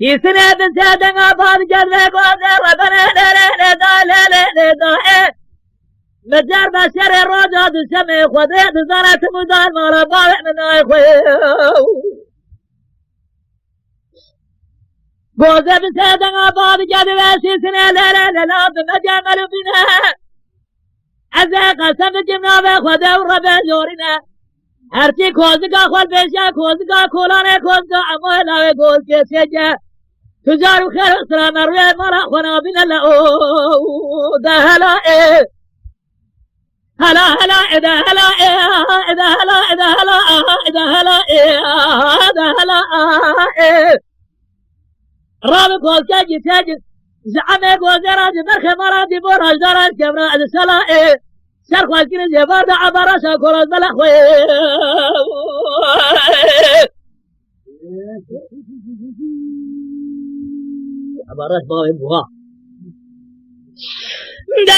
في سنة بسيدنا بعض جذبك وزر ربنا لا مجار بشر الرجاء السمي خذيت زرت مدان ما ربا من اخوي بوزة بسيدنا بعض جذبك في سنة لا بمجامل بنا أزاق سمجمنا بخذ وربا جورنا هرچی کوزگا خود بشه کوزگا کولانه کوزگا امولا و گوز که سجه تجارو خیر اسلام روی مرا خنا بین الله ده هلا هلا هلا ده هلا ده هلا ده هلا ده هلا ده هلا راب کوز که جسج زعمه گوزراج برخ مرا دی براج دراج کبرا السلا سر خواهد کنه زیبار دا عباراشا کلاز بلخوی عباراش باوی بوها دا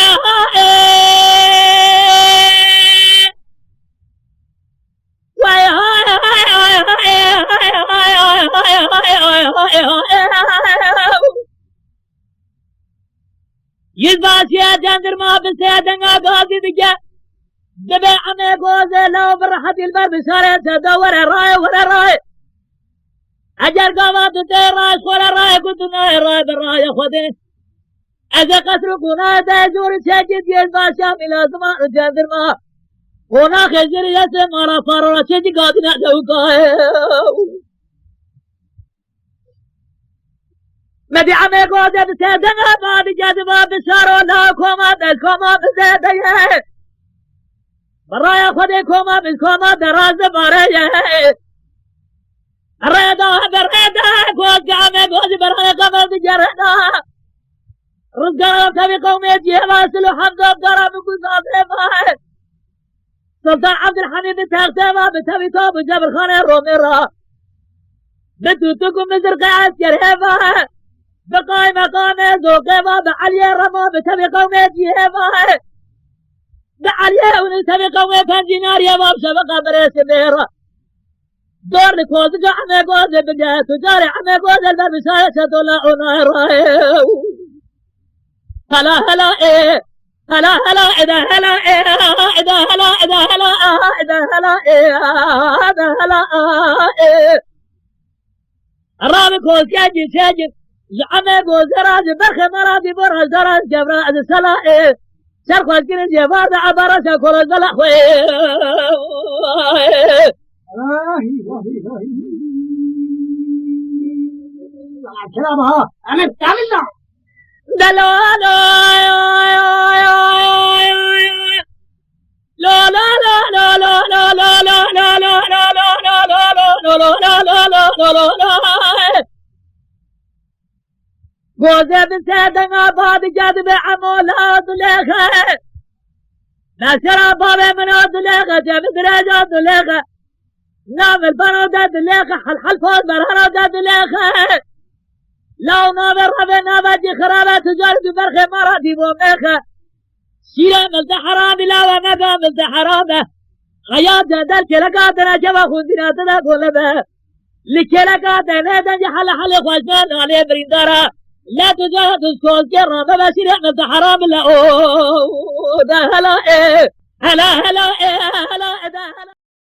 يزباسيا جندر ما بسيدنا قاضي دجا دبي عمي قوزي لو برحة الباب ساري تدور الراي ولا راي أجر قامات تيراش ولا راي قدنا الراي بالراي خذين أجا قصركونا تيزور سجد يزباسيا ملا زمان جندر ما هنا خجر يسم مرا فارورا شجي قاضينا دوقاي مدي عمي قوزي بسيدنا بعد جذبا بسارو لا كوما بزيديه برايا خدي كوما بالكوما دراز باريه الريدا قوزي عمي قوزي برايا قمر بجردا رزقنا تبي قومي جيبا سلو حمد بدرا بقصاب لفاي سلطان عبد الحميد تغتبا بتبي توب جبر خاني روميرا بتوتكم بزرقي عسكر هفاي بقاي مقامي ذوقي باب علي رما بتبي قومي جيبا بعلي ونتبي قومي فانجينار يا باب سبقا بريس بيرا دور لكوزق عمي قوزي بجاه تجاري عمي قوزي البربساية شدولا ونايراي هلا هلا هلا هلا إذا هلا إذا هلا إذا هلا إذا هلا إذا هلا الرابي كوزي ساجد زعمه گوزراج برخ مرادی براج دراج جبرا از سلا سر خواهد کنه جبار دا عباراشا کلاز بلخوی كلامها أنا تعملنا دلالا لا لا لا لا لا لا لا لا لا لا لا لا لا لا لا لا لا قوزي بسيدنا بعد جذب عمولات ليخه نشر بابي من ليخه جاب درجات ليخه نام البرودات ليخه حل فوز برهرودات ليخه لو نام الربي نام جي خرابة تجارة برخي مراتي بوميخه شيرا ملت حرامي لا ومقا ملت حرامه خياط جدل كلقاتنا جوا خندنا تدقل به لكلقاتنا دنج حل خوشمان عليه بريندارا لا تجاهد الكون كرة ما بشير احمد حرام لا ده هلا هلا هلا هلا